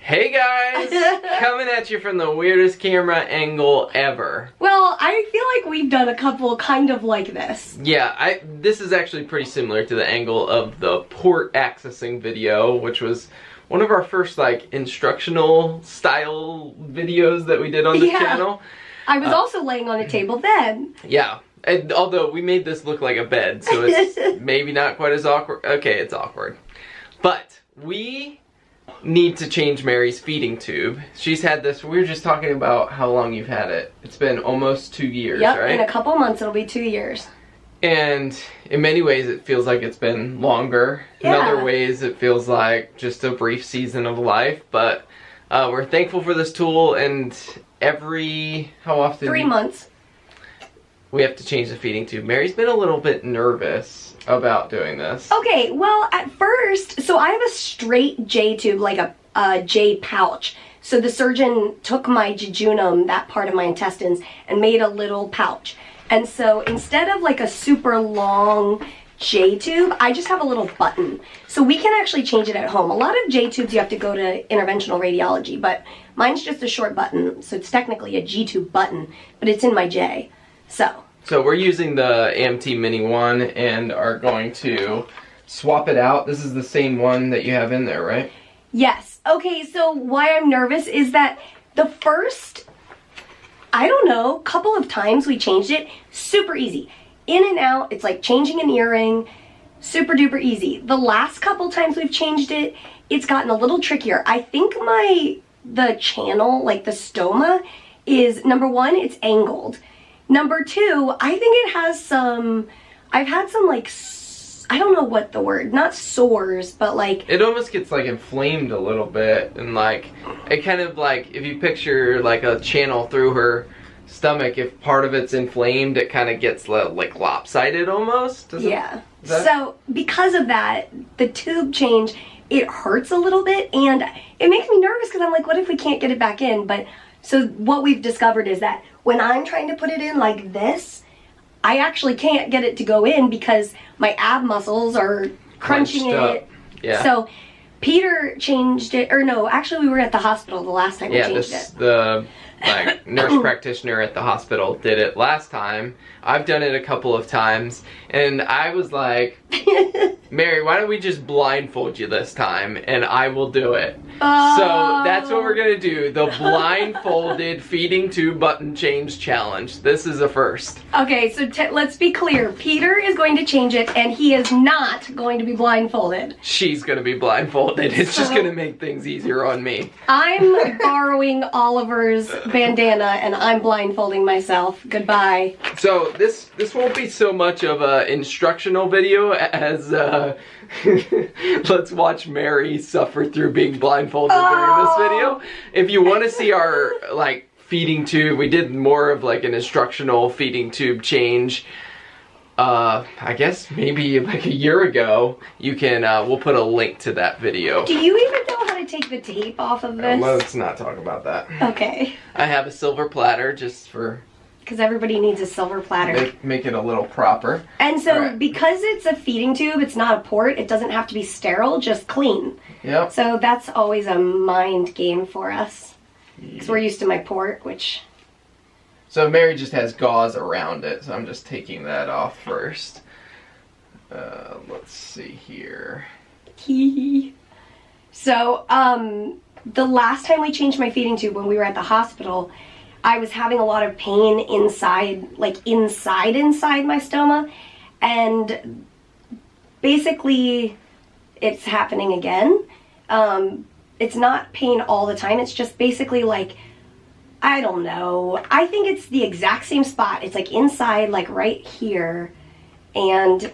Hey guys! Coming at you from the weirdest camera angle ever. Well, I feel like we've done a couple kind of like this. Yeah, this is actually pretty similar to the angle of the port accessing video, which was one of our first like instructional style videos that we did on the channel. I was also laying on a table then. Yeah, and although we made this look like a bed, so it's maybe not quite as awkward. Okay, it's awkward. But we need to change Mary's feeding tube. She's had this, we were just talking about how long you've had it. It's been almost 2 years, right? In a couple months it'll be 2 years. And in many ways it feels like it's been longer. In other ways it feels like just a brief season of life. But we're thankful for this tool, and how often? 3 months. We have to change the feeding tube. Mary's been a little bit nervous about doing this. Okay, well at first, so I have a straight J tube, like a J pouch. So the surgeon took my jejunum, that part of my intestines, and made a little pouch. And so instead of like a super long J tube, I just have a little button. So we can actually change it at home. A lot of J tubes you have to go to interventional radiology, but mine's just a short button. So it's technically a G tube button, but it's in my J. So we're using the AMT Mini 1 and are going to swap it out. This is the same one that you have in there, right? Yes. Okay, so why I'm nervous is that the first, I don't know, couple of times we changed it, super easy. In and out, it's like changing an earring, super duper easy. The last couple times we've changed it, it's gotten a little trickier. I think the channel, like the stoma, is, number one, it's angled. Number two, I think it has some, I've had some like, I don't know what the word, not sores, but like. It almost gets like inflamed a little bit, and like, it kind of like, if you picture like a channel through her stomach, if part of it's inflamed, it kind of gets like lopsided almost. Yeah. So because of that, the tube change, it hurts a little bit, and it makes me nervous because I'm like, what if we can't get it back in? But so what we've discovered is that when I'm trying to put it in like this, I actually can't get it to go in because my ab muscles are crunching it. Yeah. So Peter changed it, or no, actually we were at the hospital the last time we changed it. The nurse practitioner at the hospital did it last time. I've done it a couple of times, and I was like, Mary, why don't we just blindfold you this time, and I will do it. So that's what we're gonna do, the blindfolded feeding tube button change challenge. This is a first. Okay, so let's be clear. Peter is going to change it, and he is not going to be blindfolded. She's gonna be blindfolded. It's just gonna make things easier on me. I'm borrowing Oliver's bandana, and I'm blindfolding myself. Goodbye. So this won't be so much of an instructional video as let's watch Mary suffer through being blindfolded during this video. If you want to see our like feeding tube, we did more of like an instructional feeding tube change. I guess maybe like a year ago. You can we'll put a link to that video. Do you even know how to take the tape off of this? Let's not talk about that. Okay. I have a silver platter just for. Because everybody needs a silver platter. Make it a little proper. And so because it's a feeding tube, it's not a port, it doesn't have to be sterile, just clean. Yep. So that's always a mind game for us. Because we're used to my port, which... So Mary just has gauze around it, so I'm just taking that off first. Let's see here. So, the last time we changed my feeding tube when we were at the hospital, I was having a lot of pain inside, like inside my stoma, and basically it's happening again. It's not pain all the time, it's just basically like, I don't know, I think it's the exact same spot. It's like inside, like right here, and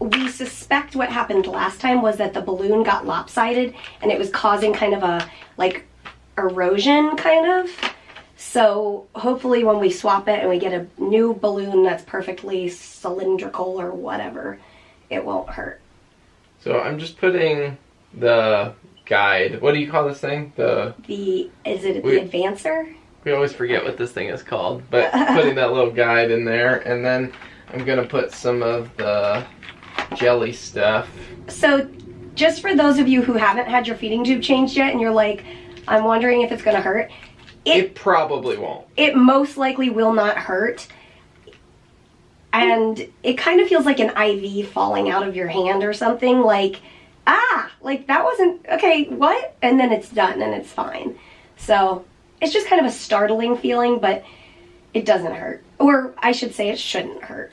we suspect what happened last time was that the balloon got lopsided and it was causing kind of a like erosion kind of. So hopefully when we swap it and we get a new balloon that's perfectly cylindrical or whatever, it won't hurt. So I'm just putting the guide. What do you call this thing? Is it the advancer? We always forget what this thing is called, but putting that little guide in there, and then I'm gonna put some of the jelly stuff. So just for those of you who haven't had your feeding tube changed yet and you're like, I'm wondering if it's gonna hurt. It probably won't. It most likely will not hurt. And it kind of feels like an IV falling out of your hand or something. Like, like that wasn't, okay, what? And then it's done and it's fine. So it's just kind of a startling feeling, but it doesn't hurt. Or I should say it shouldn't hurt.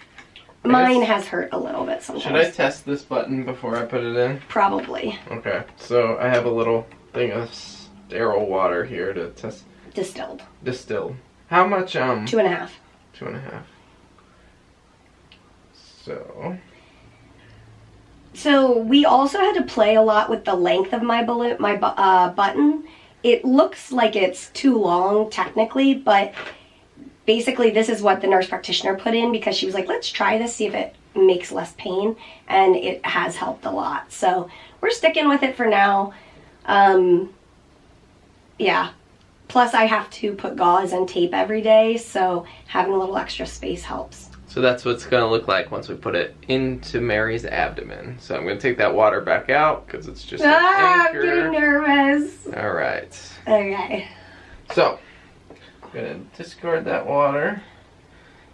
Mine has hurt a little bit sometimes. Should I test this button before I put it in? Probably. Okay, so I have a little thing of sterile water here to test. Distilled. How much, 2.5. 2.5. So we also had to play a lot with the length of my balloon, button. It looks like it's too long technically, but basically this is what the nurse practitioner put in because she was like, let's try this, see if it makes less pain, and it has helped a lot. So we're sticking with it for now. Yeah. Plus I have to put gauze and tape every day, so having a little extra space helps. So that's what it's going to look like once we put it into Mary's abdomen. So I'm going to take that water back out because it's just an anchor. I'm getting nervous. All right. Okay. So I'm going to discard that water.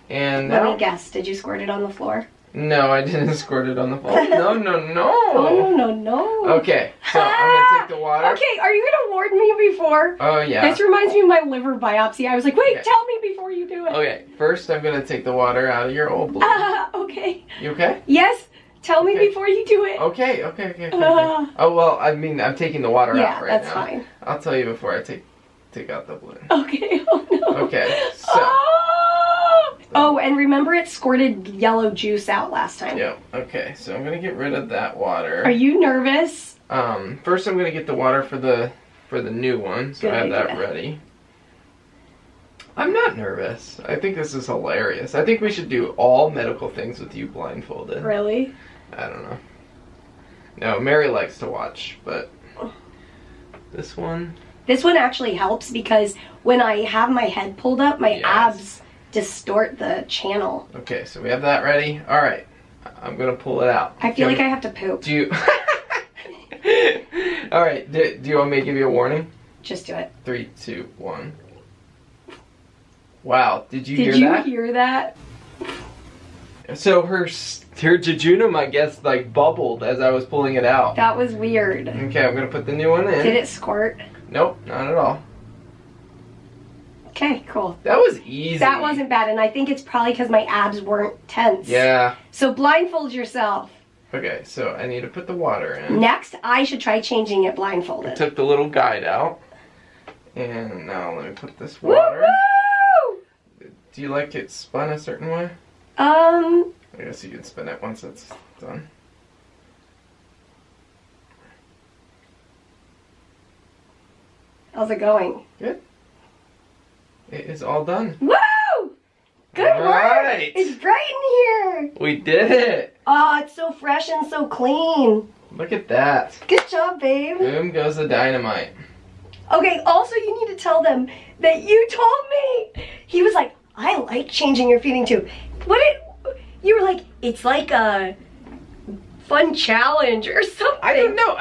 And Let now... me guess, did you squirt it on the floor? No, I didn't squirt it on the floor. No, no, no. Oh, no. Okay, so I'm going to take the water. Okay, are you going to warn me before? Oh, yeah. This reminds me of my liver biopsy. I was like, wait, tell me before you do it. Okay, first I'm going to take the water out of your old balloon. Okay. You okay? Yes, tell me before you do it. Okay. Oh, well, I mean, I'm taking the water out right now. Yeah, that's fine. I'll tell you before I take out the balloon. Okay, oh no. Okay, so... Oh, and remember it squirted yellow juice out last time. Yep, okay, so I'm going to get rid of that water. Are you nervous? First I'm going to get the water for the new one, so I have that ready. I'm not nervous. I think this is hilarious. I think we should do all medical things with you blindfolded. Really? I don't know. No, Mary likes to watch, but this one... This one actually helps because when I have my head pulled up, my abs distort the channel. Okay, so we have that ready. All right, I'm gonna pull it out. I feel like I have to poop. Do you? All right. Do you want me to give you a warning? Just do it. 3, 2, 1. Wow, did you hear that? Did you hear that? So her jejunum, I guess, like bubbled as I was pulling it out. That was weird. Okay, I'm gonna put the new one in. Did it squirt? Nope, not at all. Okay, cool. That was easy. That wasn't bad, and I think it's probably because my abs weren't tense. Yeah. So blindfold yourself. Okay, so I need to put the water in. Next, I should try changing it blindfolded. I took the little guide out. And now let me put this water. Woo-hoo! Do you like it spun a certain way? I guess you can spin it once it's done. How's it going? Good. It is all done. Woo! Good work! It's bright in here! We did it! Oh, it's so fresh and so clean. Look at that. Good job, babe. Boom goes the dynamite. Okay, also you need to tell them that you told me. He was like, I like changing your feeding tube. You were like, it's like a fun challenge or something. I don't know.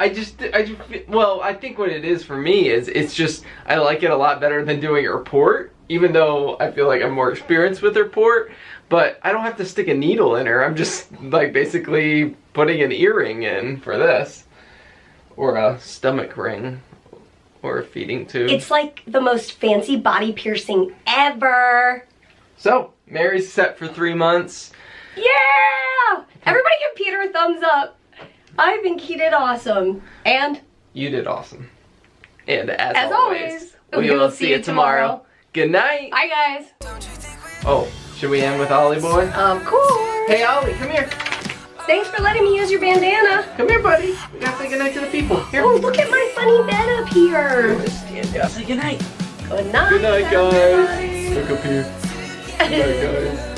Well, I think what it is for me is it's just, I like it a lot better than doing a report, even though I feel like I'm more experienced with the report, but I don't have to stick a needle in her. I'm just like basically putting an earring in for this, or a stomach ring, or a feeding tube. It's like the most fancy body piercing ever. So, Mary's set for 3 months. Yeah! Everybody give Peter a thumbs up. I think he did awesome. And? You did awesome. And as always, we will see you tomorrow. Good night. Bye, guys. Oh, should we end with Ollie Boy? Of course. Hey, Ollie, come here. Thanks for letting me use your bandana. Come here, buddy. We gotta say goodnight to the people. Here. Oh, look at my funny bed up here. Stand up. Say goodnight. Good night. Good night, guys. Look up here. Good night, guys.